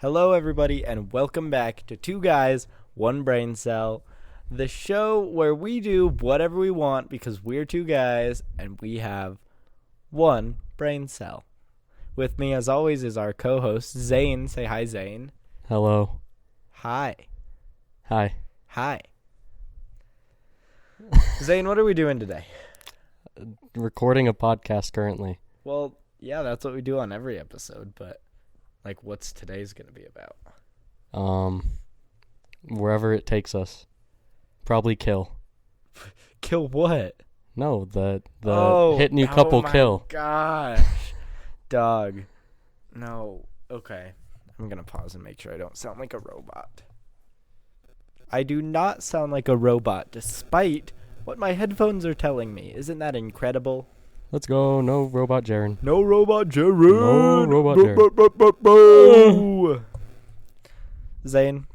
Hello, everybody, and welcome back to Two Guys, One Brain Cell, the show where we do whatever we want because we're two guys and we have one brain cell. With me, as always, is our co-host, Zane. Say hi, Zane. Hello. Hi. Hi. Hi. Zane, what are we doing today? Recording a podcast currently. Well, yeah, that's what we do on every episode, but, what's today's going to be about? Wherever it takes us. Probably kill. Kill what? No, the hit new couple kill. Oh, my gosh. Dog. No. Okay. I'm going to pause and make sure I don't sound like a robot. I do not sound like a robot, despite what my headphones are telling me. Isn't that incredible? Let's go. No robot Jaren. No robot Jaren. No robot Jaren. Zane,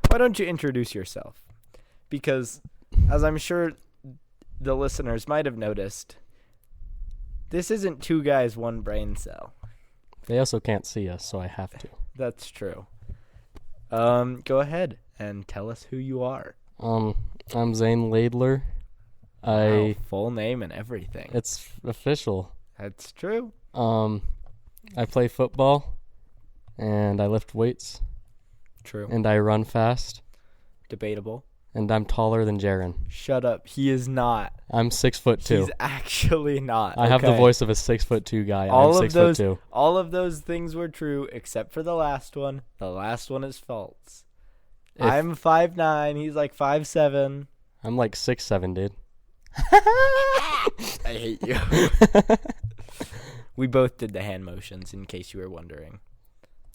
why don't you introduce yourself? Because, as I'm sure the listeners might have noticed, this isn't Two Guys, One Brain Cell. They also can't see us, so I have to. That's true. Go ahead and tell us who you are. I'm Zane Laidler. Wow, full name and everything. It's official. That's true. I play football, and I lift weights. True. And I run fast. Debatable. And I'm taller than Jaren. Shut up. He is not. I'm 6'2". He's actually not. I have the voice of a 6'2" guy. I'm 6'2". All of those things were true, except for the last one. The last one is false. I'm 5'9". He's like 5'7". I'm like 6'7", dude. I hate you. We both did the hand motions, in case you were wondering.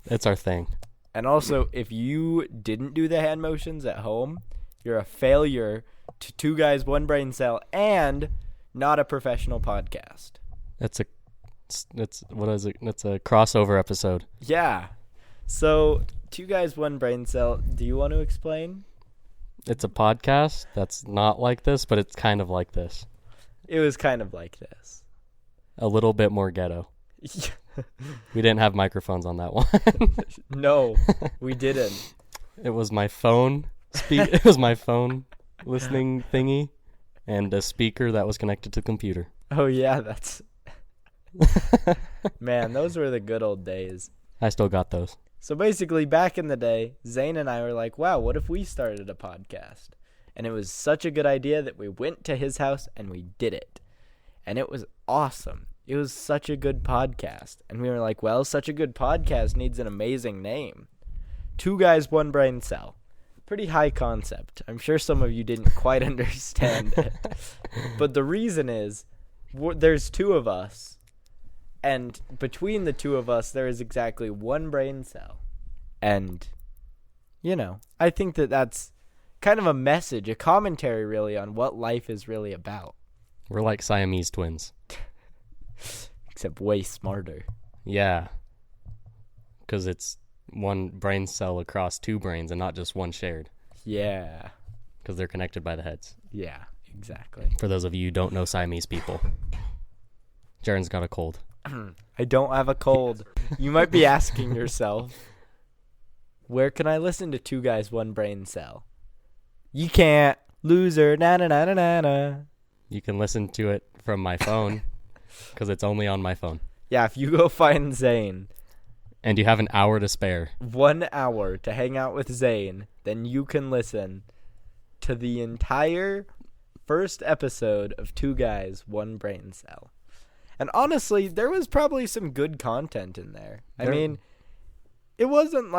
It's our thing. And also, if you didn't do the hand motions at home, you're a failure to Two Guys, One Brain Cell, and not a professional podcast. It's what is it? It's a crossover episode. Yeah. So, Two Guys, One Brain Cell, do you want to explain? It's a podcast that's not like this, but it's kind of like this. It was kind of like this. A little bit more ghetto. We didn't have microphones on that one. No, we didn't. It was my phone. It was my phone listening thingy and a speaker that was connected to the computer. Oh, yeah, that's... Man, those were the good old days. I still got those. So basically, back in the day, Zane and I were like, wow, what if we started a podcast? And it was such a good idea that we went to his house and we did it. And it was awesome. It was such a good podcast. And we were like, well, such a good podcast needs an amazing name. Two Guys, One Brain Cell. Pretty high concept. I'm sure some of you didn't quite understand it. But the reason is, there's two of us. And between the two of us, there is exactly one brain cell. And, I think that that's kind of a message, a commentary, really, on what life is really about. We're like Siamese twins. Except way smarter. Yeah. Because it's one brain cell across two brains and not just one shared. Yeah. Because they're connected by the heads. Yeah, exactly. For those of you who don't know Siamese people. Jaren's got a cold. I don't have a cold. You might be asking yourself, where can I listen to Two Guys, One Brain Cell? You can't. Loser. Na-na-na-na-na-na. You can listen to it from my phone because it's only on my phone. Yeah, if you go find Zane. And you have an hour to spare. 1 hour to hang out with Zane, then you can listen to the entire first episode of Two Guys, One Brain Cell. And honestly, there was probably some good content in there. I mean, it wasn't,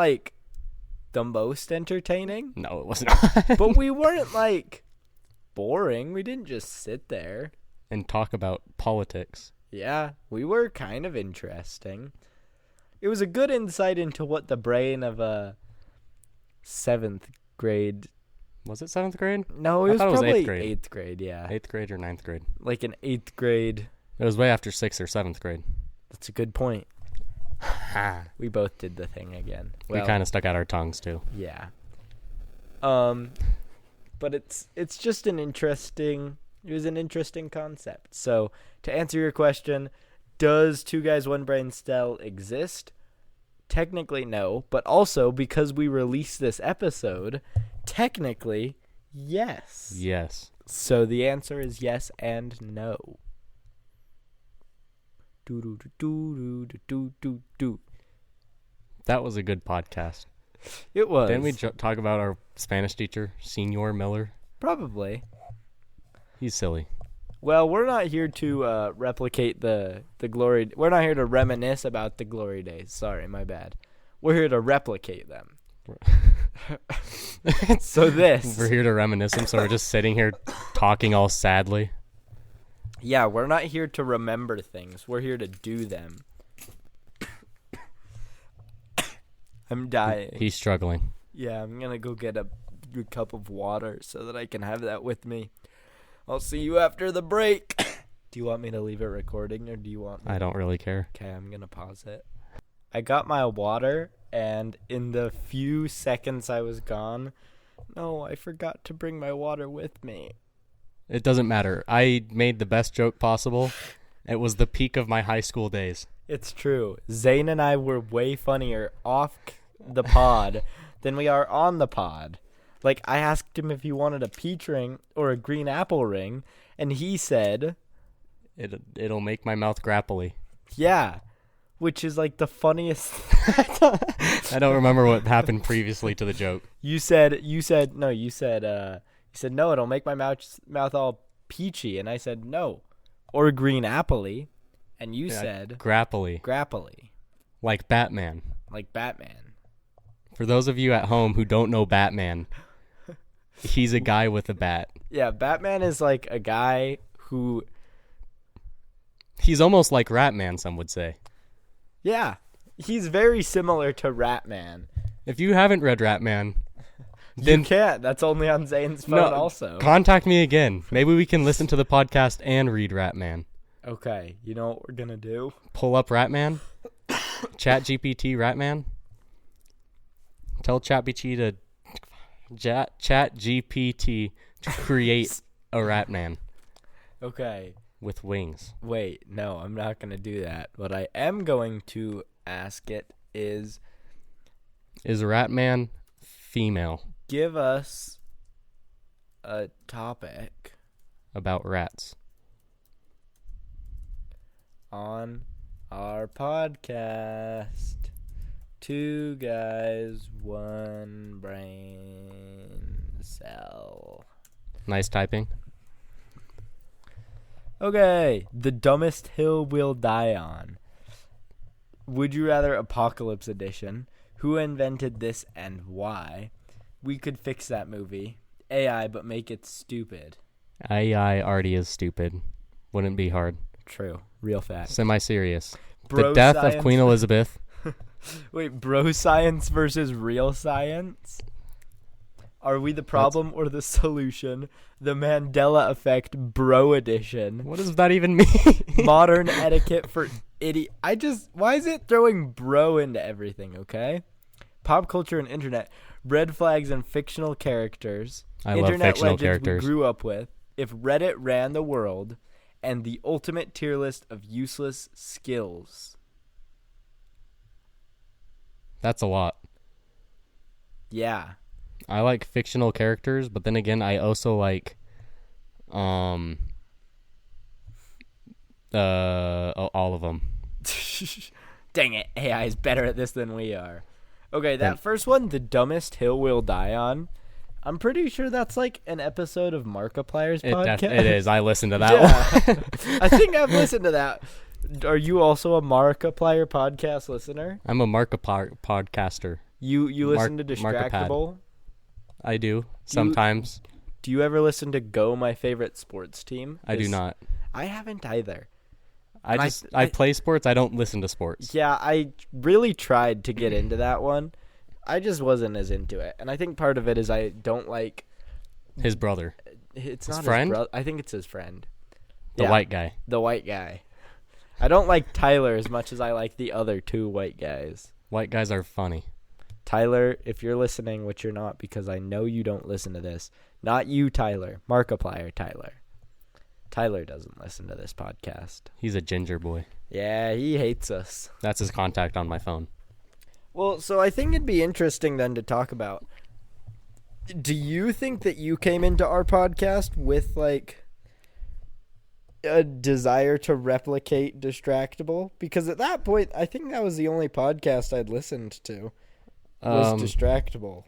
the most entertaining. No, it was not. But we weren't, boring. We didn't just sit there. And talk about politics. Yeah, we were kind of interesting. It was a good insight into what the brain of a 7th grade... Was it 7th grade? No, it was probably 8th grade. 8th grade, yeah. 8th grade or 9th grade? Like an 8th grade... It was way after 6th or 7th grade. That's a good point. We both did the thing again. We kind of stuck out our tongues, too. Yeah. But it's just it was an interesting concept. So, to answer your question, does Two Guys, One Brain Cell exist? technically no, but also because we released this episode, technically yes. Yes. So the answer is yes and no. Do. That was a good podcast. It was. Didn't we talk about our Spanish teacher, Senor Miller? Probably. He's silly. Well, we're not here to replicate the glory. We're not here to reminisce about the glory days. Sorry, my bad. We're here to replicate them. So we're here to reminisce them, so we're just sitting here talking all sadly. Yeah, we're not here to remember things. We're here to do them. I'm dying. He's struggling. Yeah, I'm going to go get a good cup of water so that I can have that with me. I'll see you after the break. Do you want me to leave it recording or do you want me? I don't really care. Okay, I'm going to pause it. I got my water, and in the few seconds I was gone, no, I forgot to bring my water with me. It doesn't matter. I made the best joke possible. It was the peak of my high school days. It's true. Zane and I were way funnier off the pod than we are on the pod. Like, I asked him if he wanted a peach ring or a green apple ring, and he said... It'll make my mouth grapply. Yeah, which is like the funniest... I don't remember what happened previously to the joke. You said, no, it'll make my mouth all peachy, and I said, no, or green apple-y, and you said... Grapply. Like Batman. For those of you at home who don't know Batman... He's a guy with a bat. Yeah, Batman is like a guy who... He's almost like Ratman, some would say. Yeah, he's very similar to Ratman. If you haven't read Ratman... then you can't. That's only on Zane's phone also. Contact me again. Maybe we can listen to the podcast and read Ratman. Okay, you know what we're going to do? Pull up Ratman. ChatGPT Ratman. Tell ChatGPT to create a Ratman. Okay. With wings. Wait, no, I'm not going to do that. What I am going to ask it is Ratman female? Give us a topic. About rats. On our podcast. 2 guys, 1 brain cell. Nice typing. Okay, the dumbest hill we'll die on. Would you rather Apocalypse Edition? Who invented this and why? We could fix that movie. AI, but make it stupid. AI already is stupid. Wouldn't be hard. True. Real fact. Semi-serious. Bro the death science. of Queen Elizabeth. Wait, bro science versus real science? Are we the problem or the solution? The Mandela Effect Bro Edition. What does that even mean? Modern etiquette for idiot. Why is it throwing bro into everything, okay? Pop culture and internet. Red flags and fictional characters. I love fictional characters. We grew up with. If Reddit ran the world. And the ultimate tier list of useless skills. That's a lot. Yeah. I like fictional characters, but then again, I also like all of them. Dang it, AI is better at this than we are. Okay, that first one, the dumbest hill we'll die on. I'm pretty sure that's like an episode of Markiplier's podcast. It is. I listened to that one. I think I've listened to that. Are you also a Markiplier podcast listener? I'm a Markiplier podcaster. You listen to Distractable? I do, sometimes. Do you ever listen to Go, My Favorite Sports Team? I do not. I haven't either. I play sports. I don't listen to sports. Yeah, I really tried to get into that one. I just wasn't as into it. And I think part of it is I don't like... His brother. It's his not friend? his brother. I think it's his friend. The white guy. The white guy. I don't like Tyler as much as I like the other 2 white guys. White guys are funny. Tyler, if you're listening, which you're not because I know you don't listen to this. Not you, Tyler. Markiplier, Tyler. Tyler doesn't listen to this podcast. He's a ginger boy. Yeah, he hates us. That's his contact on my phone. Well, so I think it'd be interesting then to talk about. Do you think that you came into our podcast with like a desire to replicate Distractable? Because at that point, I think that was the only podcast I'd listened to was Distractable.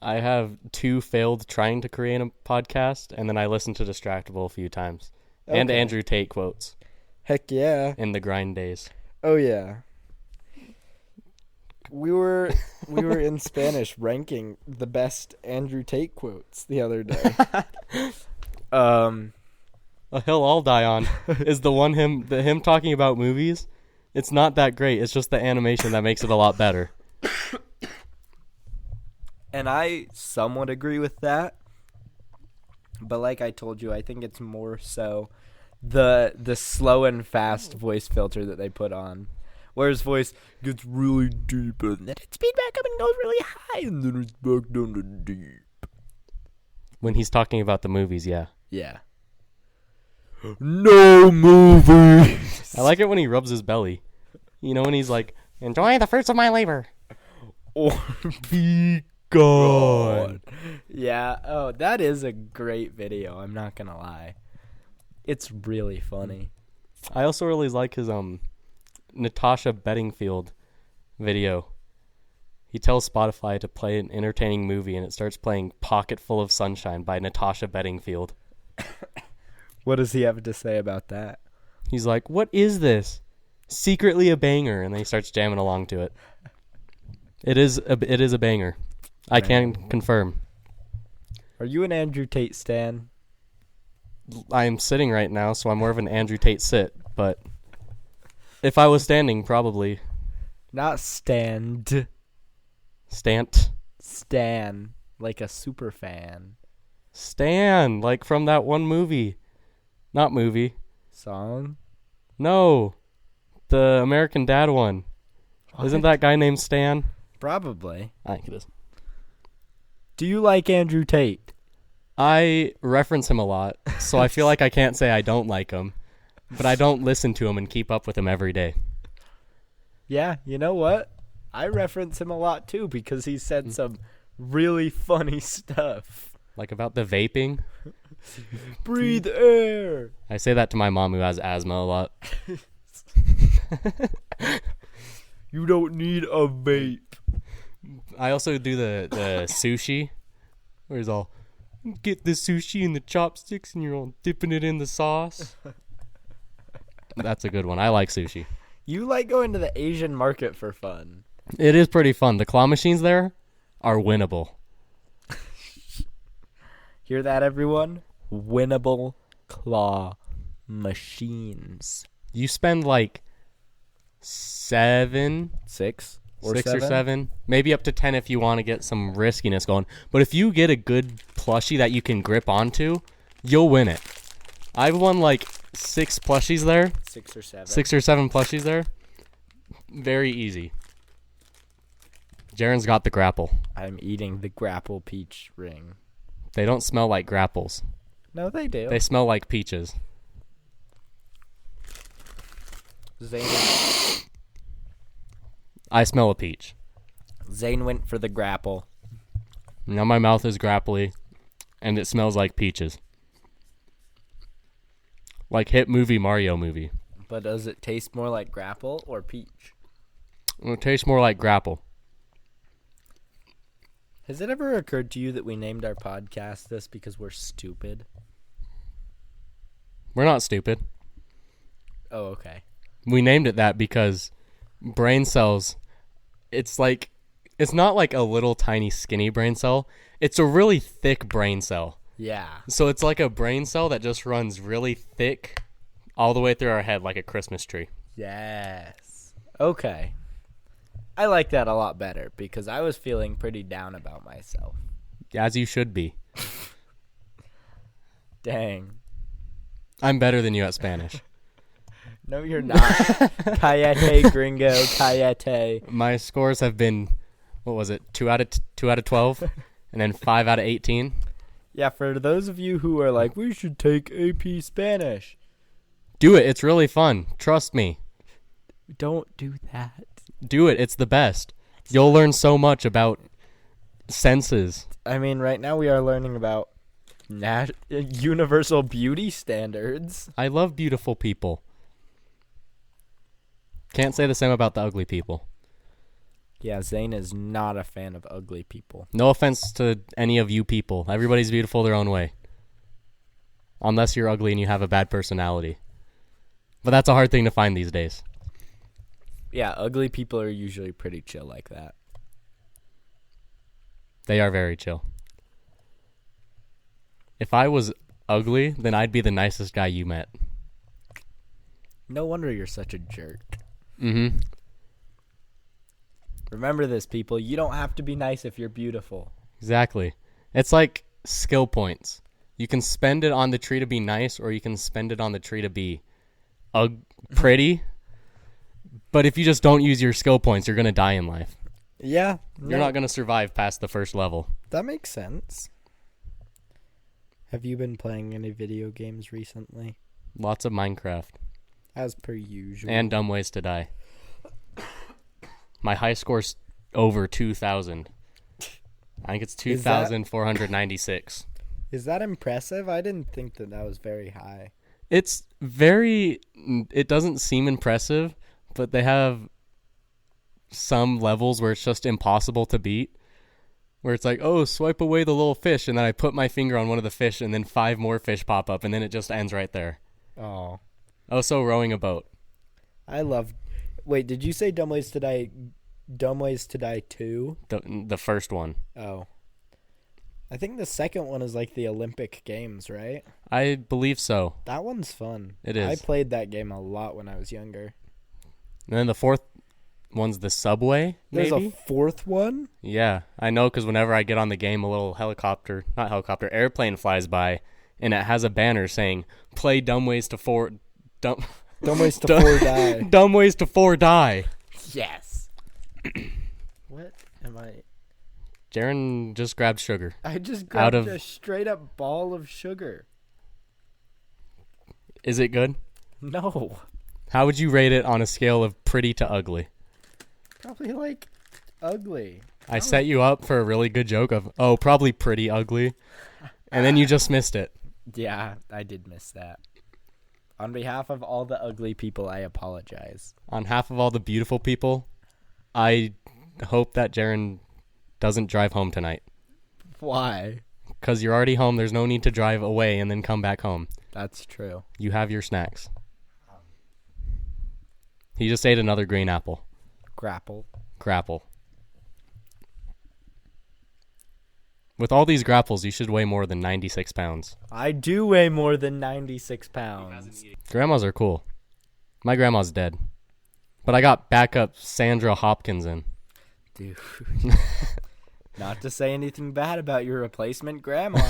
I have 2 failed trying to create a podcast, and then I listened to Distractable a few times. Okay. And Andrew Tate quotes. Heck yeah. In the grind days. Oh yeah. We were in Spanish ranking the best Andrew Tate quotes the other day. A hill I'll die on is him talking about movies. It's not that great. It's just the animation that makes it a lot better. And I somewhat agree with that. But like I told you, I think it's more so the slow and fast voice filter that they put on. Where his voice gets really deep and then it speeds back up and goes really high and then it's back down to deep. When he's talking about the movies, yeah. Yeah. No movies. I like it when he rubs his belly. You know, when he's like, enjoy the fruits of my labor. Or be gone. Yeah. Oh, that is a great video. I'm not going to lie. It's really funny. I also really like his Natasha Bedingfield video. He tells Spotify to play an entertaining movie, and it starts playing Pocket Full of Sunshine by Natasha Bedingfield. What does he have to say about that? He's like, what is this? Secretly a banger. And then he starts jamming along to it. It is a banger. I can confirm. Are you an Andrew Tate stan? I am sitting right now, so I'm more of an Andrew Tate sit, but if I was standing, probably. Not stand. Stant. Stan. Like a super fan. Stan. Like from that one movie. Not movie. Song? No. The American Dad one. What? Isn't that guy named Stan? Probably. I think it is. Do you like Andrew Tate? I reference him a lot, so I feel like I can't say I don't like him. But I don't listen to him and keep up with him every day. Yeah, you know what? I reference him a lot too because he said some really funny stuff. Like about the vaping? Breathe air! I say that to my mom who has asthma a lot. You don't need a vape. I also do the sushi, where he's all, get the sushi and the chopsticks and you're all dipping it in the sauce. That's a good one. I like sushi. You like going to the Asian market for fun. It is pretty fun. The claw machines there are winnable. Hear that, everyone? Winnable claw machines. You spend like 6 or 7, maybe up to 10 if you want to get some riskiness going. But if you get a good plushie that you can grip onto, you'll win it. I've won like 6 plushies there. 6 or 7. 6 or 7 plushies there. Very easy. Jaren's got the grapple. I'm eating the grapple peach ring. They don't smell like grapples. No, they do. They smell like peaches. Zane. I smell a peach. Zane went for the grapple. Now my mouth is grapply, and it smells like peaches. Like hit movie Mario movie. But does it taste more like grapple or peach? It tastes more like grapple. Has it ever occurred to you that we named our podcast this because we're stupid? We're not stupid. Oh, okay. We named it that because brain cells, it's not like a little tiny skinny brain cell. It's a really thick brain cell. Yeah. So it's like a brain cell that just runs really thick all the way through our head like a Christmas tree. Yes. Okay. I like that a lot better because I was feeling pretty down about myself. As you should be. Dang. I'm better than you at Spanish. No, you're not. Cállate, gringo, cállate. My scores have been, what was it, 2 out of 12, and then 5 out of 18. Yeah, for those of you who are like, we should take AP Spanish. Do it. It's really fun. Trust me. Don't do that. Do it. It's the best. You'll learn so much about senses. I mean, right now we are learning about universal beauty standards. I love beautiful people. Can't say the same about the ugly people. Yeah, Zane is not a fan of ugly people. No offense to any of you people. Everybody's beautiful their own way. Unless you're ugly and you have a bad personality. But that's a hard thing to find these days. Yeah, ugly people are usually pretty chill like that. They are very chill. If I was ugly, then I'd be the nicest guy you met. No wonder you're such a jerk. Mm-hmm. Remember this, people. You don't have to be nice if you're beautiful. Exactly. It's like skill points. You can spend it on the tree to be nice, or you can spend it on the tree to be pretty. But if you just don't use your skill points, you're going to die in life. Yeah. You're not going to survive past the first level. That makes sense. Have you been playing any video games recently? Lots of Minecraft. As per usual. And Dumb Ways to Die. My high score's over 2,000. I think it's 2,496. Is that impressive? I didn't think that was very high. It doesn't seem impressive, but they have some levels where it's just impossible to beat. Where it's like, oh, swipe away the little fish, and then I put my finger on one of the fish, and then 5 more fish pop up, and then it just ends right there. Oh. Also, rowing a boat. Wait, did you say Dumb Ways to Die 2? The first one. Oh. I think the second one is like the Olympic Games, right? I believe so. That one's fun. It is. I played that game a lot when I was younger. And then the fourth one's the subway, maybe? There's a fourth one? Yeah, I know, because whenever I get on the game, a little airplane flies by, and it has a banner saying, play Dumb Ways to 4... Dumb Ways to 4 Die. Dumb Ways to 4 Die. Yes. What am I... Jaren just grabbed sugar. I just grabbed a straight up ball of sugar. Is it good? No. How would you rate it on a scale of pretty to ugly? Probably like ugly. I set you up for a really good joke of, probably pretty ugly. And then you just missed it. Yeah, I did miss that. On behalf of all the ugly people, I apologize. On behalf of all the beautiful people, I hope that Jaren doesn't drive home tonight. Why? Because you're already home. There's no need to drive away and then come back home. That's true. You have your snacks. He just ate another green apple. Grapple. With all these grapples, you should weigh more than 96 pounds. I do weigh more than 96 pounds. Grandmas are cool. My grandma's dead. But I got backup Sandra Hopkins in. Dude. Not to say anything bad about your replacement grandma,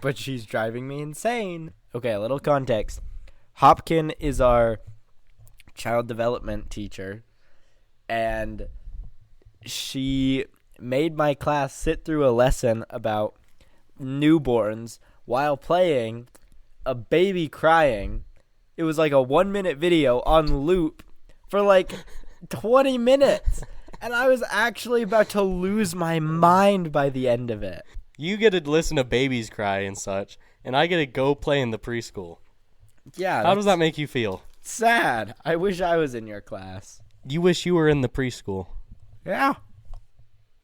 but she's driving me insane. Okay, a little context. Hopkin is our child development teacher, and she made my class sit through a lesson about newborns while playing a baby crying. It was like a 1-minute video on loop for like 20 minutes. And I was actually about to lose my mind by the end of it. You get to listen to babies cry and such, and I get to go play in the preschool. Yeah. How does that make you feel? Sad. I wish I was in your class. You wish you were in the preschool. Yeah.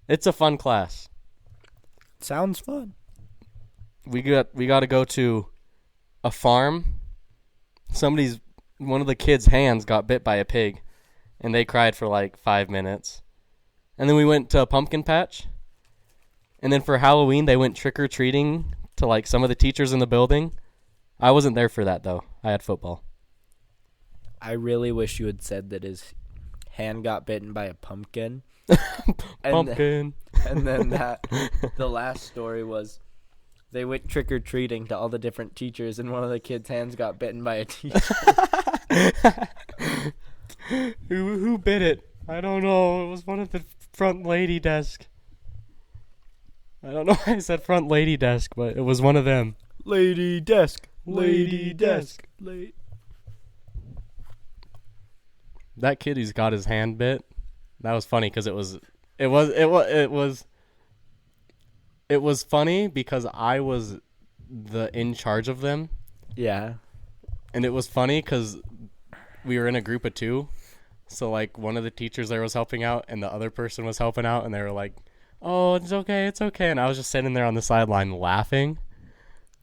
It's a fun class. Sounds fun. We got to go to a farm. One of the kids' hands got bit by a pig, and they cried for like 5 minutes. And then we went to a pumpkin patch. And then for Halloween, they went trick-or-treating to like some of the teachers in the building. I wasn't there for that, though. I had football. I really wish you had said that his hand got bitten by a pumpkin. Pumpkin. And then the last story was they went trick-or-treating to all the different teachers, and one of the kids' hands got bitten by a teacher. Who bit it? I don't know. It was one of the front lady desk. I don't know why I said front lady desk, but it was one of them. Lady desk. That kid who's got his hand bit, That was funny because it was funny because I was in charge of them. Yeah. And it was funny because we were in a group of 2. So, like, one of the teachers there was helping out, and the other person was helping out, and they were like, oh, it's okay, it's okay. And I was just sitting there on the sideline laughing.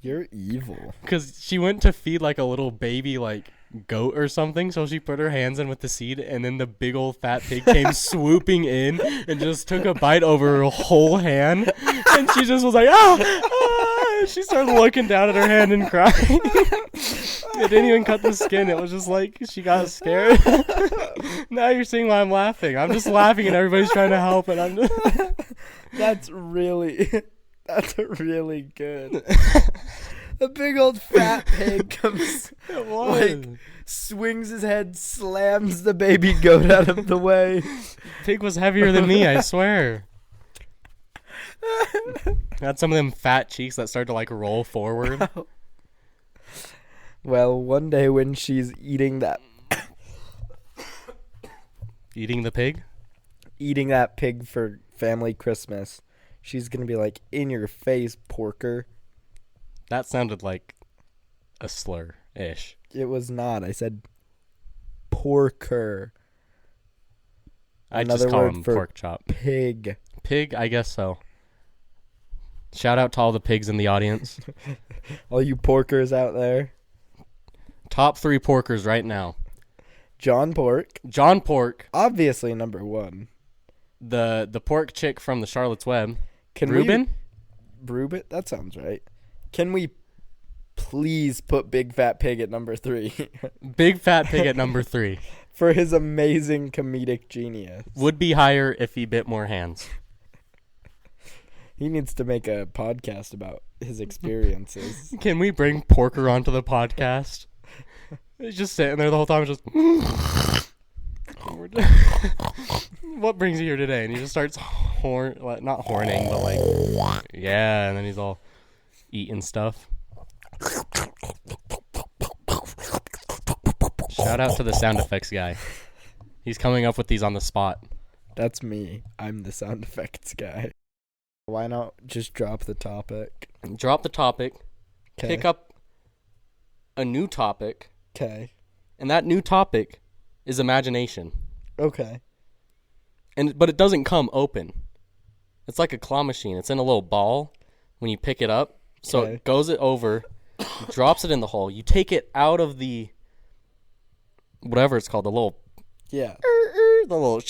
You're evil. Because she went to feed, like, a little baby, like, goat or something, so she put her hands in with the seed, and then the big old fat pig came swooping in and just took a bite over her whole hand, and she just was like, ah! She started looking down at her hand and crying. It didn't even cut the skin. It was just like she got scared. Now you're seeing why I'm laughing. I'm just laughing and everybody's trying to help, and I'm just That's really good. A big old fat pig comes, like, swings his head, slams the baby goat out of the way. Pig was heavier than me, I swear. Got some of them fat cheeks that start to, like, roll forward. Well, one day when she's eating that... Eating the pig? Eating that pig for family Christmas, she's going to be like, in your face, porker. That sounded like a slur-ish. It was not. I said porker. I Another just call word him for pork chop. Pig. Pig, I guess so. Shout out to all the pigs in the audience. All you porkers out there. Top 3 porkers right now. John Pork. John Pork. Obviously number 1. The pork chick from the Charlotte's Web. Reuben? That sounds right. Can we please put Big Fat Pig at number 3? Big Fat Pig at number 3. For his amazing comedic genius. Would be higher if he bit more hands. He needs to make a podcast about his experiences. Can we bring Porker onto the podcast? He's just sitting there the whole time, just... What brings you here today? And he just starts not horning, but like... Yeah, and then he's all eating stuff. Shout out to the sound effects guy. He's coming up with these on the spot. That's me. I'm the sound effects guy. Why not just drop the topic? Drop the topic. Kay. Pick up a new topic. Okay. And that new topic is imagination. Okay. But it doesn't come open. It's like a claw machine. It's in a little ball when you pick it up. So Okay. it goes it over, drops it in the hole. You take it out of the... Whatever it's called. The little... Yeah. The little...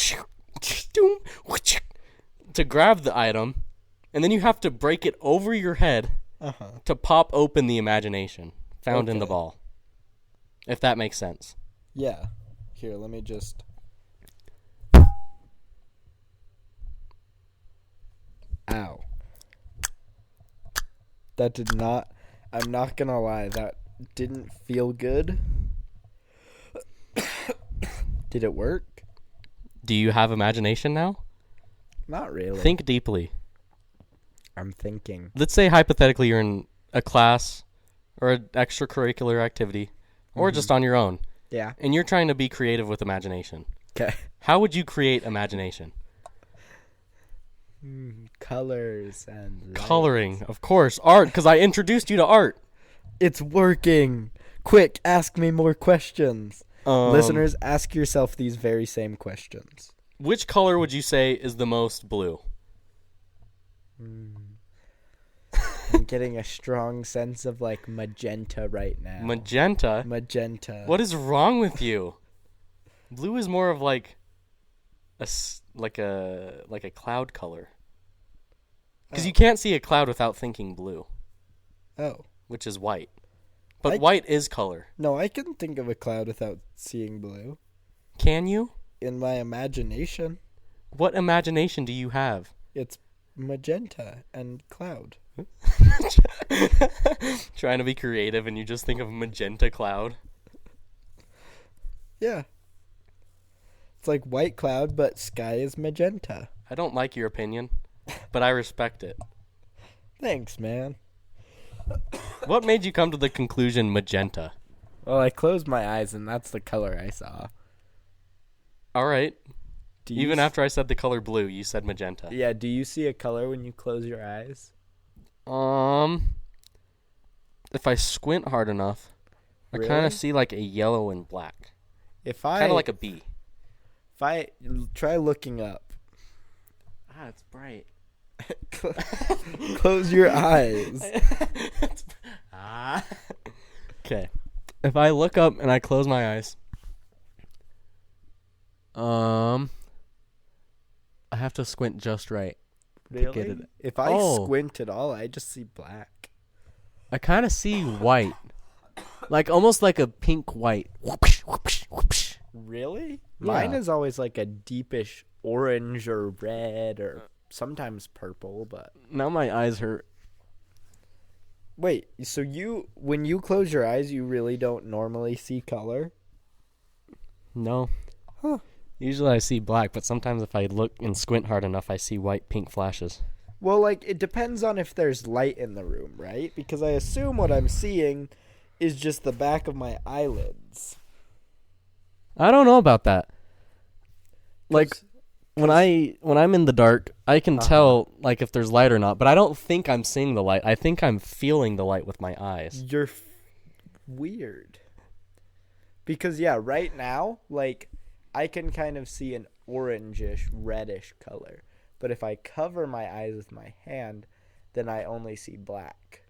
To grab the item. And then you have to break it over your head to pop open the imagination found in the ball. If that makes sense. Yeah. Here, let me just... Ow. That did not... I'm not gonna lie, that didn't feel good. Did it work? Do you have imagination now? Not really. Think deeply. I'm thinking. Let's say hypothetically you're in a class or an extracurricular activity or just on your own. Yeah. And you're trying to be creative with imagination. Okay. How would you create imagination? Colors and lights. Coloring, of course. Art, because I introduced you to art. It's working. Quick, ask me more questions. Listeners, ask yourself these very same questions. Which color would you say is the most blue? I'm getting a strong sense of, like, magenta right now. Magenta? Magenta. What is wrong with you? Blue is more of like a cloud color. Because you can't see a cloud without thinking blue. Oh. Which is white. But white is color. No, I can think of a cloud without seeing blue. Can you? In my imagination. What imagination do you have? It's magenta and cloud. Trying to be creative and you just think of magenta cloud? Yeah. It's like white cloud, but sky is magenta. I don't like your opinion, but I respect it. Thanks, man. What made you come to the conclusion magenta? Well, I closed my eyes and that's the color I saw. All right. Even after I said the color blue, you said magenta. Yeah, do you see a color when you close your eyes? If I squint hard enough, Really? I kind of see like a yellow and black. Kind of like a bee. If I try looking up. It's bright. Close your eyes. Okay. If I look up and I close my eyes, I have to squint just right. Really? Get it. If I squint at all, I just see black. I kind of see white. Like almost like a pink white. Really? Yeah. Mine is always like a deepish orange or red or sometimes purple, but Now my eyes hurt. wait, so when you close your eyes, you really don't normally see color? No. Huh. Usually I see black, but sometimes if I look and squint hard enough, I see white, pink flashes. Well, like, it depends on if there's light in the room, right? Because I assume what I'm seeing is just the back of my eyelids. I don't know about that. Like, when I'm in the dark, I can tell, like, if there's light or not, but I don't think I'm seeing the light. I think I'm feeling the light with my eyes. You're weird. Because, yeah, right now, like, I can kind of see an orangish, reddish color. But if I cover my eyes with my hand, then I only see black.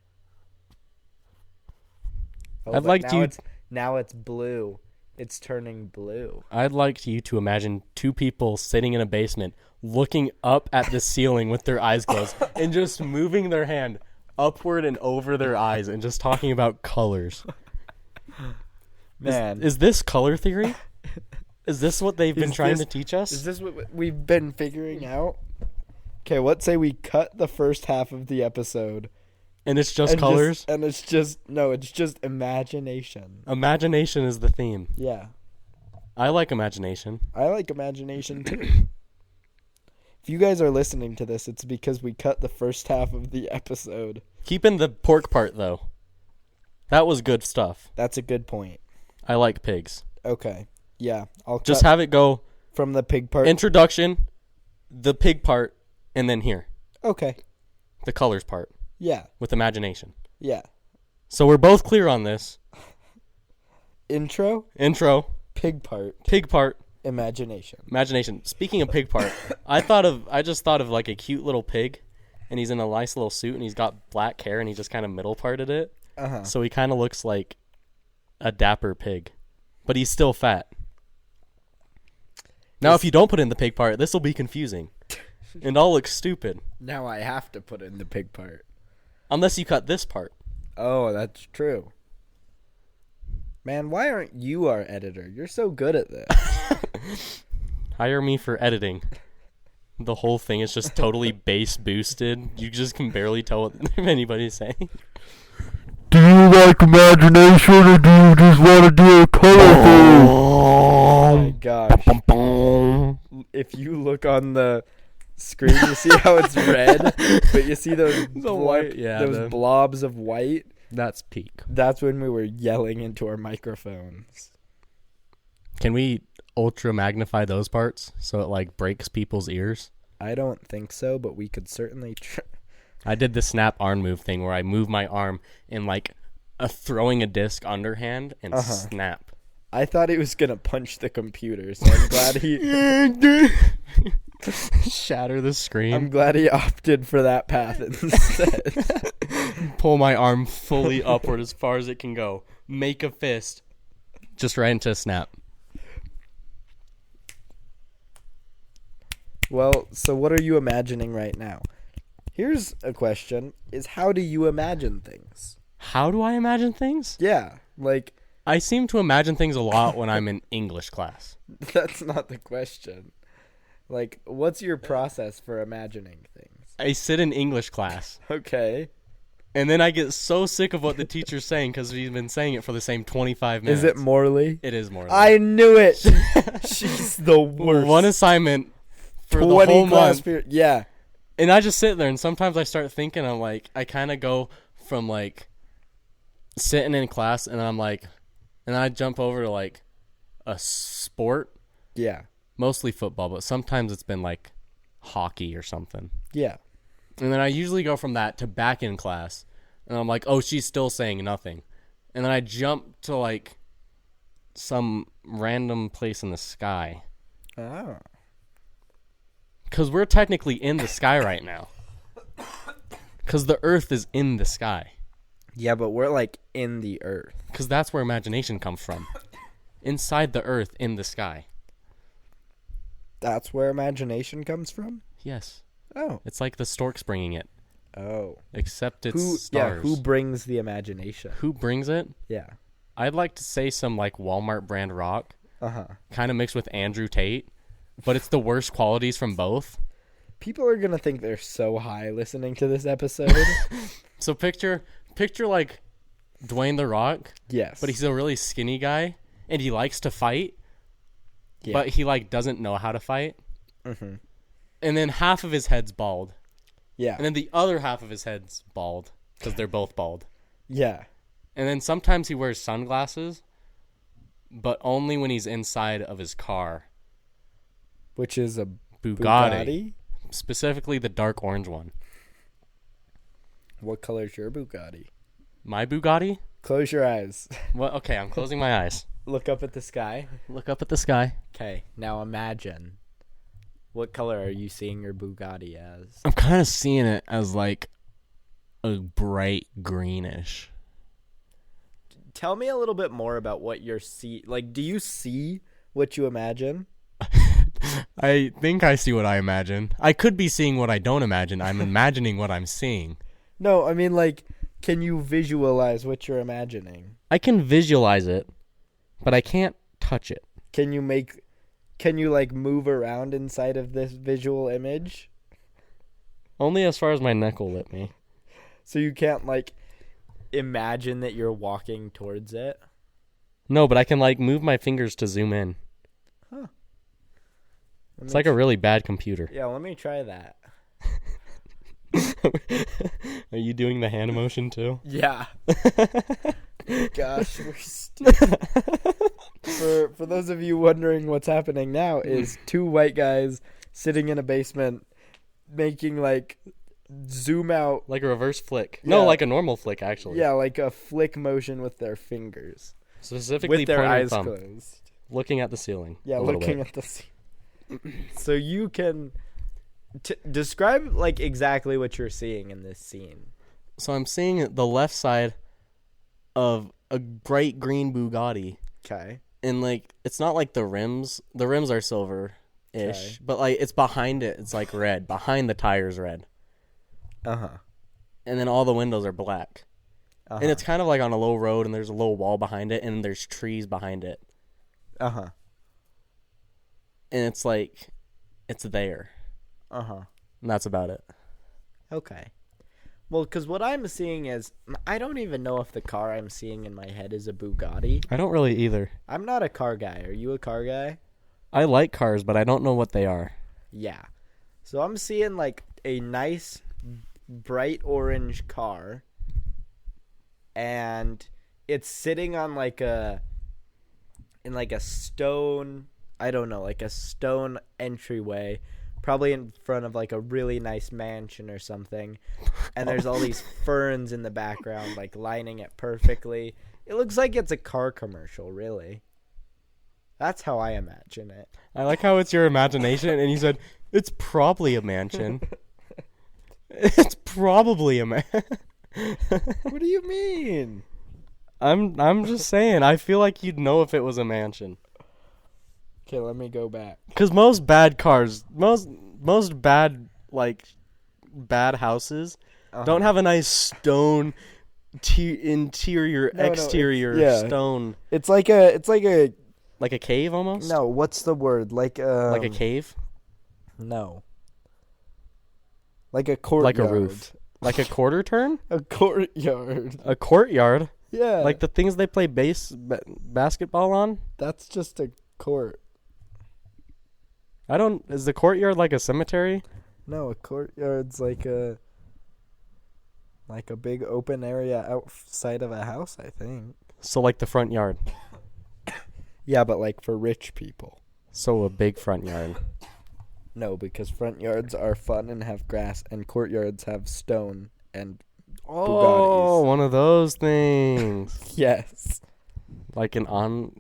Now it's blue. It's turning blue. I'd like you to imagine two people sitting in a basement looking up at the ceiling with their eyes closed and just moving their hand upward and over their eyes and just talking about colors. Man. Is this color theory? Is this what they've been trying to teach us? Is this what we've been figuring out? Okay, let's say we cut the first half of the episode. And it's just colors? It's just imagination. Imagination is the theme. Yeah. I like imagination. I like imagination too. If you guys are listening to this, it's because we cut the first half of the episode. Keep in the pork part, though. That was good stuff. That's a good point. I like pigs. Okay. Yeah. I'll just have it go from the pig part. Introduction, the pig part, and then here. Okay. The colors part. Yeah. With imagination. Yeah. So we're both clear on this. Intro. Pig part. Imagination. Speaking of pig part, I just thought of like a cute little pig, and he's in a nice little suit, and he's got black hair, and he just kind of middle parted it. So he kind of looks like a dapper pig, but he's still fat. Now, if you don't put in the pig part, this will be confusing, and I'll look stupid. Now I have to put in the pig part. Unless you cut this part. Oh, that's true. Man, why aren't you our editor? You're so good at this. Hire me for editing. The whole thing is just totally bass boosted. You just can barely tell what anybody's saying. Do you like imagination or do you just want to do a colorful? Oh my gosh. If you look on the screen, you see how it's red, but you see those blobs of white. That's peak. That's when we were yelling into our microphones. Can we ultra magnify those parts so it like breaks people's ears? I don't think so, but we could certainly try. I did the snap arm move thing where I move my arm in like a throwing a disc underhand and snap. I thought he was gonna punch the computer, so I'm glad he shatter the screen. I'm glad he opted for that path instead. Pull my arm fully upward as far as it can go. Make a fist. Just right into a snap. Well, so what are you imagining right now? Here's a question, is how do you imagine things? How do I imagine things? Yeah, like... I seem to imagine things a lot when I'm in English class. That's not the question. Like, what's your process for imagining things? I sit in English class. Okay. And then I get so sick of what the teacher's saying because he's been saying it for the same 25 minutes. Is it Morley? It is Morley. I knew it. She's the worst. One assignment for the whole month. Yeah. And I just sit there, and sometimes I start thinking, I'm like, I kind of go from, like, sitting in class, and I'm like, and I jump over to, like, a sport. Yeah. Mostly football, but sometimes it's been like hockey or something. Yeah. And then I usually go from that to back in class. And I'm like, oh, she's still saying nothing. And then I jump to like some random place in the sky. Oh. Because we're technically in the sky right now. Because the earth is in the sky. Yeah, but we're like in the earth. Because that's where imagination comes from. Inside the earth, in the sky. That's where imagination comes from? Yes. Oh. It's like the storks bringing it. Oh. Except it's stars. Yeah, who brings the imagination? Who brings it? Yeah. I'd like to say some like Walmart brand rock. Uh-huh. Kind of mixed with Andrew Tate. But it's the worst qualities from both. People are going to think they're so high listening to this episode. So picture like Dwayne The Rock. Yes. But he's a really skinny guy. And he likes to fight. Yeah. But he like doesn't know how to fight. Mm-hmm. And then half of his head's bald. Yeah. And then the other half of his head's bald. Because they're both bald. Yeah. And then sometimes he wears sunglasses. But only when he's inside of his car. Which is a Bugatti. Specifically the dark orange one. What color's your Bugatti? My Bugatti? Close your eyes. Well, okay, I'm closing my eyes. Look up at the sky. Look up at the sky. Okay, now imagine. What color are you seeing your Bugatti as? I'm kind of seeing it as like a bright greenish. Tell me a little bit more about what you're like, do you see what you imagine? I think I see what I imagine. I could be seeing what I don't imagine. I'm imagining what I'm seeing. No, I mean, like, can you visualize what you're imagining? I can visualize it, but I can't touch it. Can you like move around inside of this visual image? Only as far as my neck will let me. So you can't like imagine that you're walking towards it? No, but I can like move my fingers to zoom in. Huh. It's like a really bad computer. Yeah, let me try that. Are you doing the hand motion too? Yeah. Gosh, we're stupid. For those of you wondering what's happening now is two white guys sitting in a basement making like zoom out. Like a reverse flick. Yeah. No, like a normal flick actually. Yeah, like a flick motion with their fingers. Specifically With their pointing eyes thumb. closed. Looking at the ceiling. Yeah, looking at the ceiling. So you can describe like exactly what you're seeing in this scene. So I'm seeing the left side of a bright green Bugatti. Okay. And like it's not like the rims. The rims are silver-ish, Okay. but like it's behind it. It's like red. Behind the tires red. Uh-huh. And then all the windows are black. Uh-huh. And it's kind of like on a low road and there's a low wall behind it and there's trees behind it. Uh-huh. And it's like it's there. Uh-huh. And that's about it. Okay. Well, because what I'm seeing is, I don't even know if the car I'm seeing in my head is a Bugatti. I don't really either. I'm not a car guy. Are you a car guy? I like cars, but I don't know what they are. Yeah. So I'm seeing like a nice bright orange car. And it's sitting on like a stone, I don't know, like a stone entryway. Probably in front of like a really nice mansion or something. And there's all these ferns in the background, like lining it perfectly. It looks like it's a car commercial, really. That's how I imagine it. I like how it's your imagination, and you said, it's probably a mansion. It's probably a What do you mean? I'm just saying, I feel like you'd know if it was a mansion. Okay, let me go back. Because most bad cars, most bad, like, bad houses don't have a nice stone interior, exterior stone. It's like a Like a cave almost? no, what's the word? Like Like a cave? No. Like a courtyard. Like a roof. Like a quarter turn? A courtyard. A courtyard? Yeah. Like the things they play basketball on? That's just a court. Is the courtyard like a cemetery? No, a courtyard's like a big open area outside of a house, I think. So like the front yard. Yeah, but like for rich people. So a big front yard. No, because front yards are fun and have grass, and courtyards have stone and Oh, Bugattis. one of those things. Yes. Like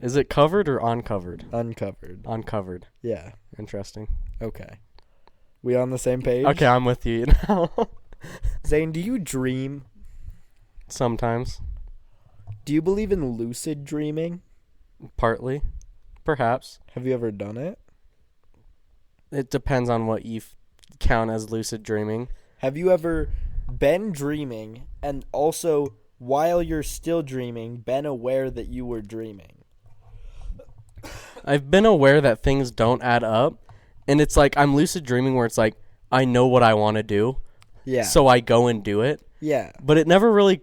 is it covered or uncovered? Uncovered. Uncovered. Yeah. Interesting. Okay. We on the same page? Okay, I'm with you now. Zane, do you dream? Sometimes. Do you believe in lucid dreaming? Partly. Perhaps. Have you ever done it? It depends on what you count as lucid dreaming. Have you ever been dreaming and also, while you're still dreaming, been aware that you were dreaming? I've been aware that things don't add up, and it's like I'm lucid dreaming where it's like I know what I want to do, Yeah. so I go and do it. Yeah. But it never really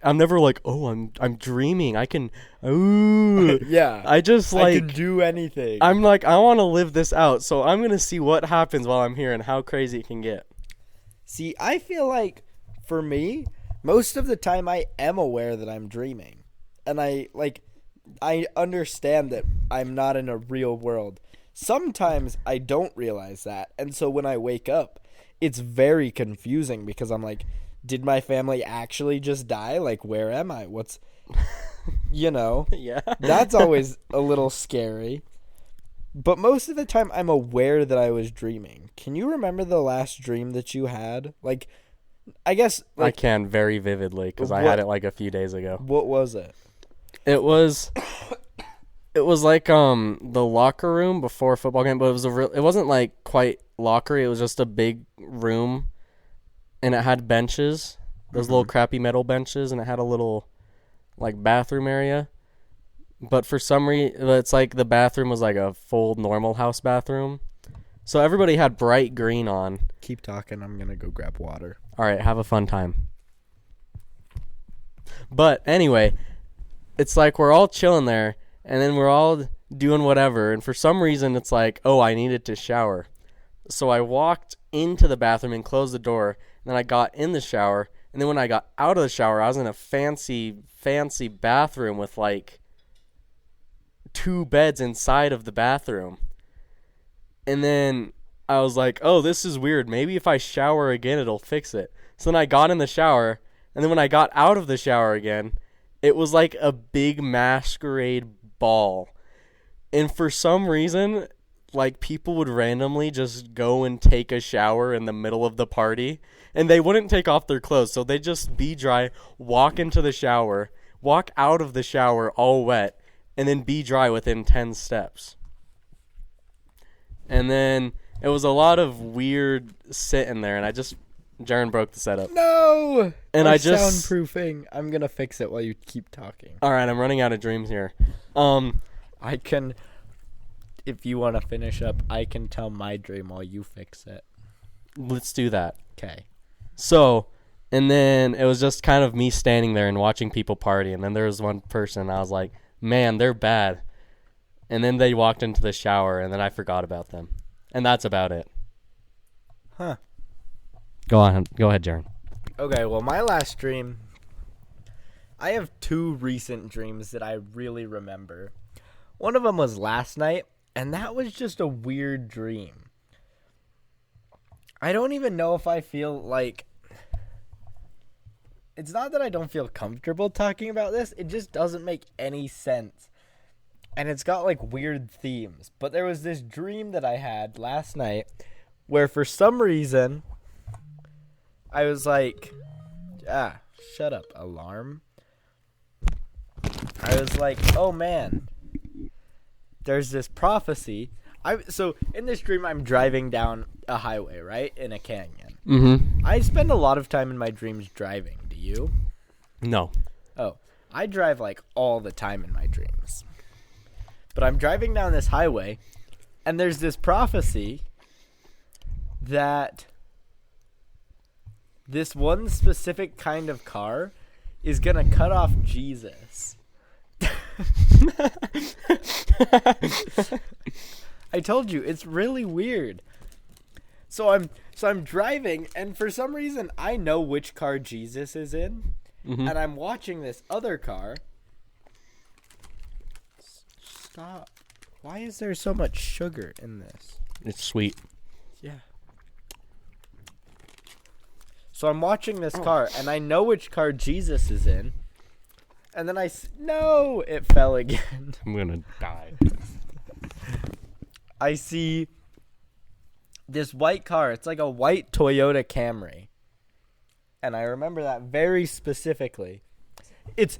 I'm never like, oh, I'm dreaming. I can, ooh. Yeah. I just I like can do anything. I'm like I want to live this out, so I'm gonna see what happens while I'm here and how crazy it can get. See, I feel like for me, most of the time I am aware that I'm dreaming, and I understand that I'm not in a real world. Sometimes I don't realize that, and so when I wake up, it's very confusing because I'm like, did my family actually just die? Like, where am I? What's, Yeah. That's always a little scary. But most of the time, I'm aware that I was dreaming. Can you remember the last dream that you had? Like, I guess, I can very vividly because I had it like a few days ago. What was it? It was like the locker room before a football game, but it was it wasn't like quite lockery. It was just a big room, and it had benches, those little crappy metal benches, and it had a little like bathroom area. But for some reason, it's like the bathroom was like a full normal house bathroom, so everybody had bright green on. Keep talking. I'm gonna go grab water. All right, have a fun time. But anyway, it's like we're all chilling there, and then we're all doing whatever, and for some reason it's like, oh, I needed to shower. So I walked into the bathroom and closed the door, and then I got in the shower, and then when I got out of the shower, I was in a fancy bathroom with like 2 beds inside of the bathroom. And then I was like, oh, this is weird. Maybe if I shower again, it'll fix it. So then I got in the shower, and then when I got out of the shower again, it was like a big masquerade ball. And for some reason, like people would randomly just go and take a shower in the middle of the party, and they wouldn't take off their clothes. So they'd just be dry, walk into the shower, walk out of the shower all wet, and then be dry within 10 steps. And then it was a lot of weird sitting there, and Jaren broke the setup. No! And My I just soundproofing. I'm gonna fix it while you keep talking. All right, I'm running out of dreams here. I can, if you want to finish up, I can tell my dream while you fix it. Let's do that. Okay. So, and then it was just kind of me standing there and watching people party, and then there was one person, I was like, man, they're bad. And then they walked into the shower, and then I forgot about them. And that's about it. Huh. Go ahead, Jaren. Okay, well, my last dream, I have 2 recent dreams that I really remember. One of them was last night, and that was just a weird dream. I don't even know if I feel like... It's not that I don't feel comfortable talking about this, it just doesn't make any sense. And it's got like weird themes. But there was this dream that I had last night where for some reason I was like, shut up, alarm. I was like, oh man, there's this prophecy. So in this dream, I'm driving down a highway, right? In a canyon. Mm-hmm. I spend a lot of time in my dreams driving. Do you? No. Oh, I drive like all the time in my dreams. But I'm driving down this highway, and there's this prophecy that this one specific kind of car is going to cut off Jesus. I told you, it's really weird. So I'm driving, and for some reason I know which car Jesus is in, and I'm watching this other car. Stop. Why is there so much sugar in this? It's sweet. Yeah. So I'm watching this car, and I know which car Jesus is in. And then no, it fell again. I'm gonna die. I see this white car. It's like a white Toyota Camry. And I remember that very specifically. It's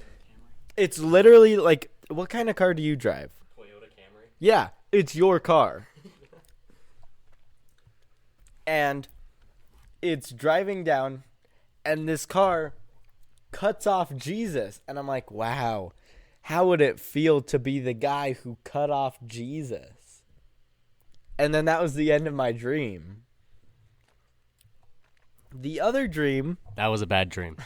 literally like, what kind of car do you drive? Toyota Camry? Yeah, it's your car. And it's driving down, and this car cuts off Jesus. And I'm like, wow, how would it feel to be the guy who cut off Jesus? And then that was the end of my dream. The other dream... That was a bad dream.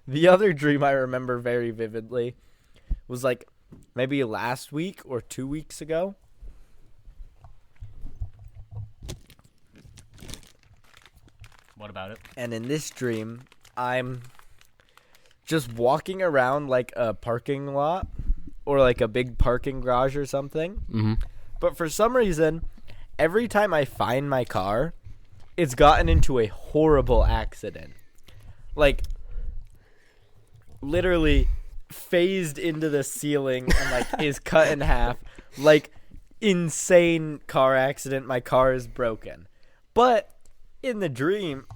The other dream I remember very vividly was like maybe last week or 2 weeks ago. What about it? And in this dream, I'm just walking around like a parking lot or like a big parking garage or something. Mm-hmm. But for some reason, every time I find my car, it's gotten into a horrible accident. Like, literally phased into the ceiling and like is cut in half. Like, insane car accident. My car is broken. But in the dream,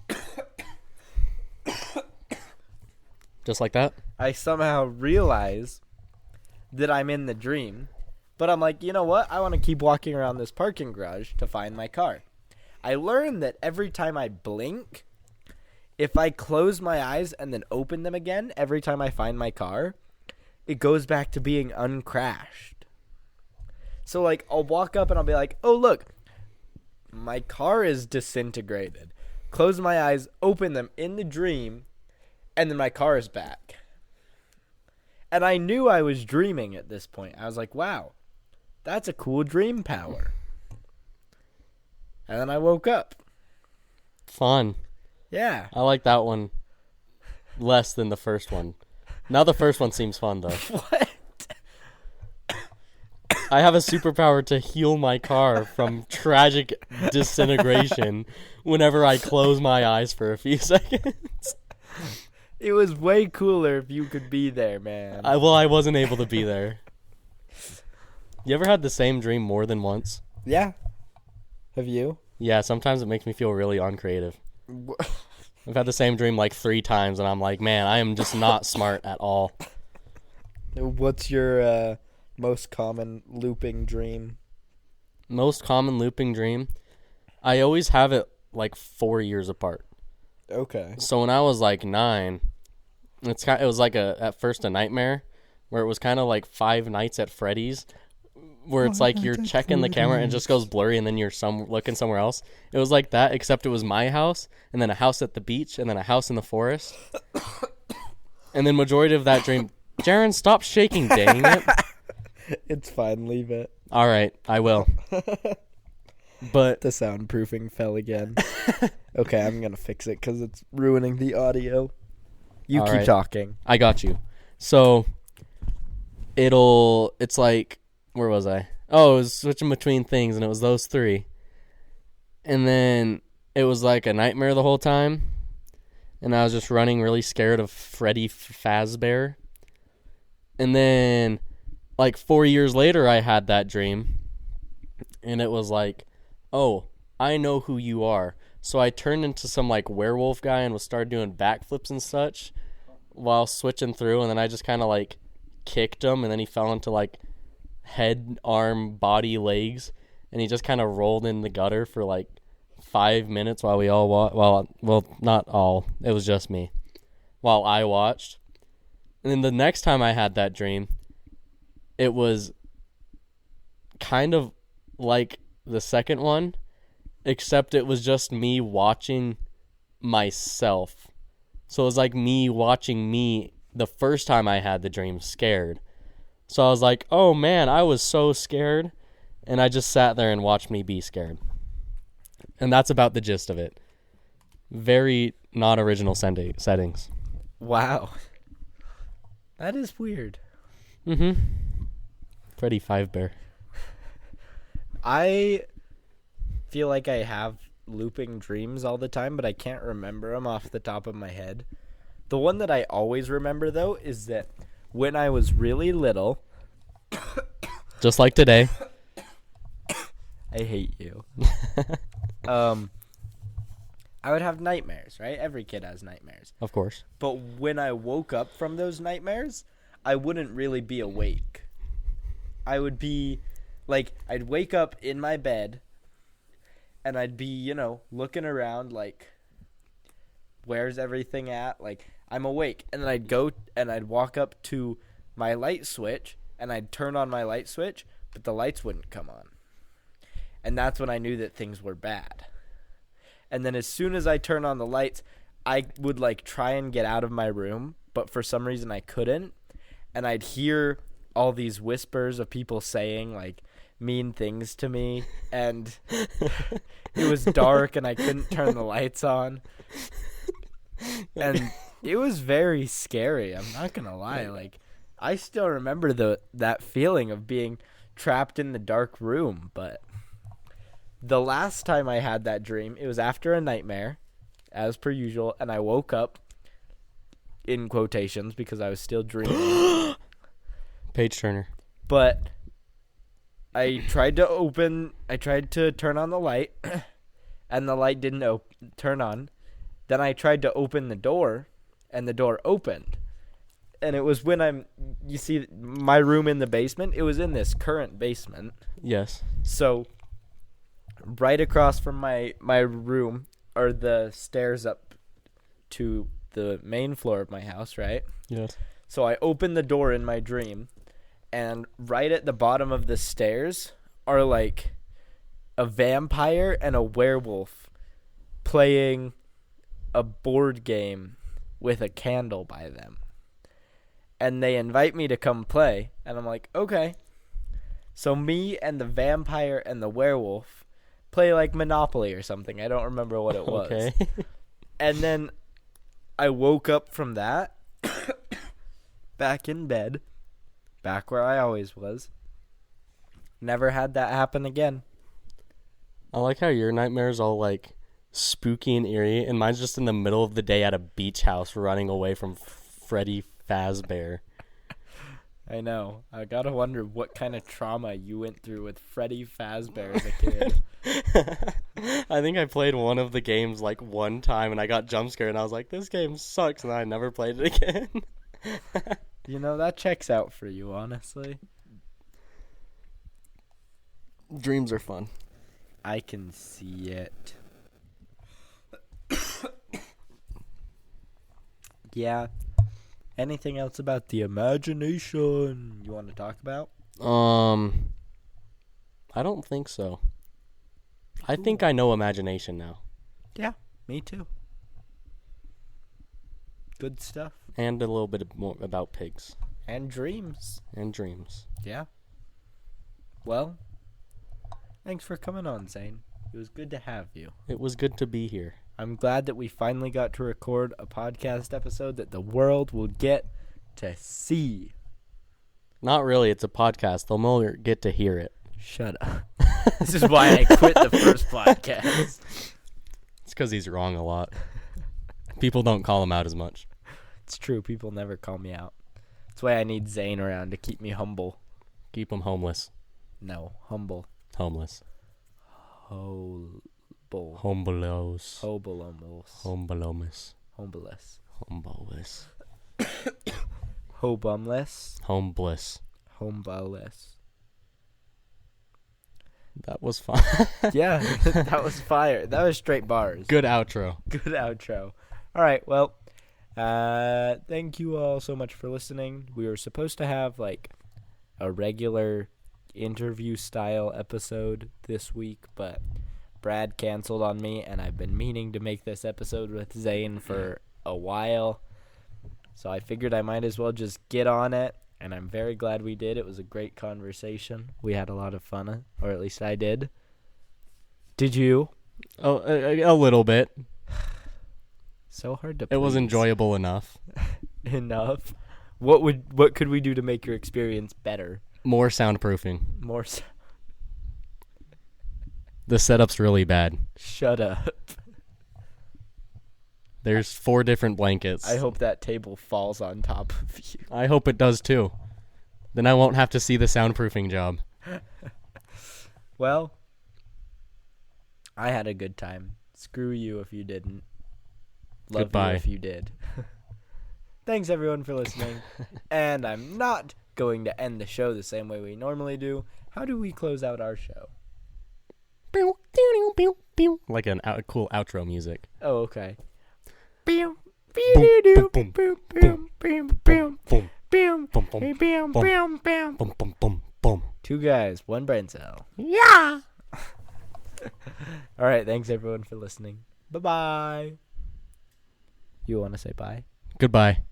Just like that? I somehow realize that I'm in the dream. But I'm like, you know what? I want to keep walking around this parking garage to find my car. I learned that every time I blink, if I close my eyes and then open them again, every time I find my car, it goes back to being uncrashed. So, like, I'll walk up and I'll be like, oh, look, my car is disintegrated. Close my eyes, open them in the dream, and then my car is back. And I knew I was dreaming at this point. I was like, wow, that's a cool dream power. And then I woke up. Fun. Yeah. I like that one less than the first one. Now the first one seems fun, though. What? I have a superpower to heal my car from tragic disintegration whenever I close my eyes for a few seconds. It was way cooler if you could be there, man. I wasn't able to be there. You ever had the same dream more than once? Yeah. Have you? Yeah, sometimes it makes me feel really uncreative. I've had the same dream like 3 times, and I'm like, man, I am just not smart at all. What's your most common looping dream? Most common looping dream? I always have it like 4 years apart. Okay. So when I was like 9, it was like at first a nightmare, where it was kind of like Five Nights at Freddy's, where it's like you're checking the camera and it just goes blurry and then you're looking somewhere else. It was like that, except it was my house, and then a house at the beach, and then a house in the forest. And then majority of that dream... Jaren, stop shaking, dang it. It's fine, leave it. All right, I will. But the soundproofing fell again. Okay, I'm going to fix it because it's ruining the audio. You all keep right. talking. I got you. So it's like... Where was I? Oh, it was switching between things, and it was those 3. And then it was like a nightmare the whole time, and I was just running really scared of Freddy Fazbear. And then, like 4 years later, I had that dream, and it was like, oh, I know who you are. So I turned into some like werewolf guy and started doing backflips and such while switching through, and then I just kind of like kicked him, and then he fell into like head, arm, body, legs, and he just kind of rolled in the gutter for like 5 minutes while we all well, not all, it was just me, while I watched. And then the next time I had that dream, it was kind of like the second one, except it was just me watching myself. So it was like me watching me the first time I had the dream scared. So I was like, oh man, I was so scared. And I just sat there and watched me be scared. And that's about the gist of it. Very not original settings. Wow. That is weird. Mm-hmm. Freddy Fazbear. I feel like I have looping dreams all the time, but I can't remember them off the top of my head. The one that I always remember, though, is that when I was really little... Just like today. I hate you. I would have nightmares, right? Every kid has nightmares. Of course. But when I woke up from those nightmares, I wouldn't really be awake. I would be, like, I'd wake up in my bed, and I'd be, looking around, like, where's everything at? Like, I'm awake. And then I'd go and I'd walk up to my light switch, and I'd turn on my light switch, but the lights wouldn't come on. And that's when I knew that things were bad. And then as soon as I turn on the lights, I would, like, try and get out of my room, but for some reason I couldn't. And I'd hear all these whispers of people saying, like, mean things to me. And it was dark, and I couldn't turn the lights on. And it was very scary. I'm not going to lie. Like, I still remember that feeling of being trapped in the dark room, but... The last time I had that dream, it was after a nightmare, as per usual, and I woke up, in quotations, because I was still dreaming. Page Turner. But I tried to turn on the light, and the light didn't turn on. Then I tried to open the door, and the door opened. And it was when you see my room in the basement, it was in this current basement. Yes. So... right across from my room are the stairs up to the main floor of my house, right? Yes. So I open the door in my dream, and right at the bottom of the stairs are, like, a vampire and a werewolf playing a board game with a candle by them. And they invite me to come play, and I'm like, okay. So me and the vampire and the werewolf play, like, Monopoly or something. I don't remember what it was. Okay. And then I woke up from that, back in bed, back where I always was. Never had that happen again. I like how your nightmare's all, like, spooky and eerie, and mine's just in the middle of the day at a beach house running away from Freddy Fazbear. I know. I gotta wonder what kind of trauma you went through with Freddy Fazbear as a kid. I think I played one of the games, like, one time, and I got jump scared, and I was like, this game sucks, and I never played it again. That checks out for you, honestly. Dreams are fun. I can see it. Yeah. Anything else about the imagination you want to talk about? I don't think so. I think I know imagination now. Yeah, me too. Good stuff. And a little bit more about pigs. And dreams. And dreams. Yeah. Well, thanks for coming on, Zane. It was good to have you. It was good to be here. I'm glad that we finally got to record a podcast episode that the world will get to see. Not really. It's a podcast. They'll only get to hear it. Shut up. This is why I quit the first podcast. It's because he's wrong a lot. People don't call him out as much. It's true. People never call me out. That's why I need Zane around to keep me humble. Keep him homeless. No, humble. Homeless. Humble. Homebelos. Hobelomos. Homebelomus. Homeless. Homebolus. Hobumless. Homebliss. Homebowless. That was fun. Yeah, that was fire. That was straight bars. Good outro. Good outro. All right, well, thank you all so much for listening. We were supposed to have, like, a regular interview-style episode this week, but Brad canceled on me, and I've been meaning to make this episode with Zane for a while. So I figured I might as well just get on it, and I'm very glad we did. It was a great conversation. We had a lot of fun, or at least I did. Did you? Oh, a little bit. So hard to It was please. enjoyable enough. Enough. What could we do to make your experience better? More soundproofing. More The setup's really bad. Shut up. There's 4 different blankets. I hope that table falls on top of you. I hope it does too. Then I won't have to see the soundproofing job. Well, I had a good time. Screw you if you didn't. Love Goodbye. you if you did. Thanks everyone for listening. And I'm not going to end the show the same way we normally do. How do we close out our show? Like a cool outro music. Oh, okay. Two guys, one Braincell. Yeah. All right, thanks everyone for listening. Bye-bye. You want to say bye? Goodbye.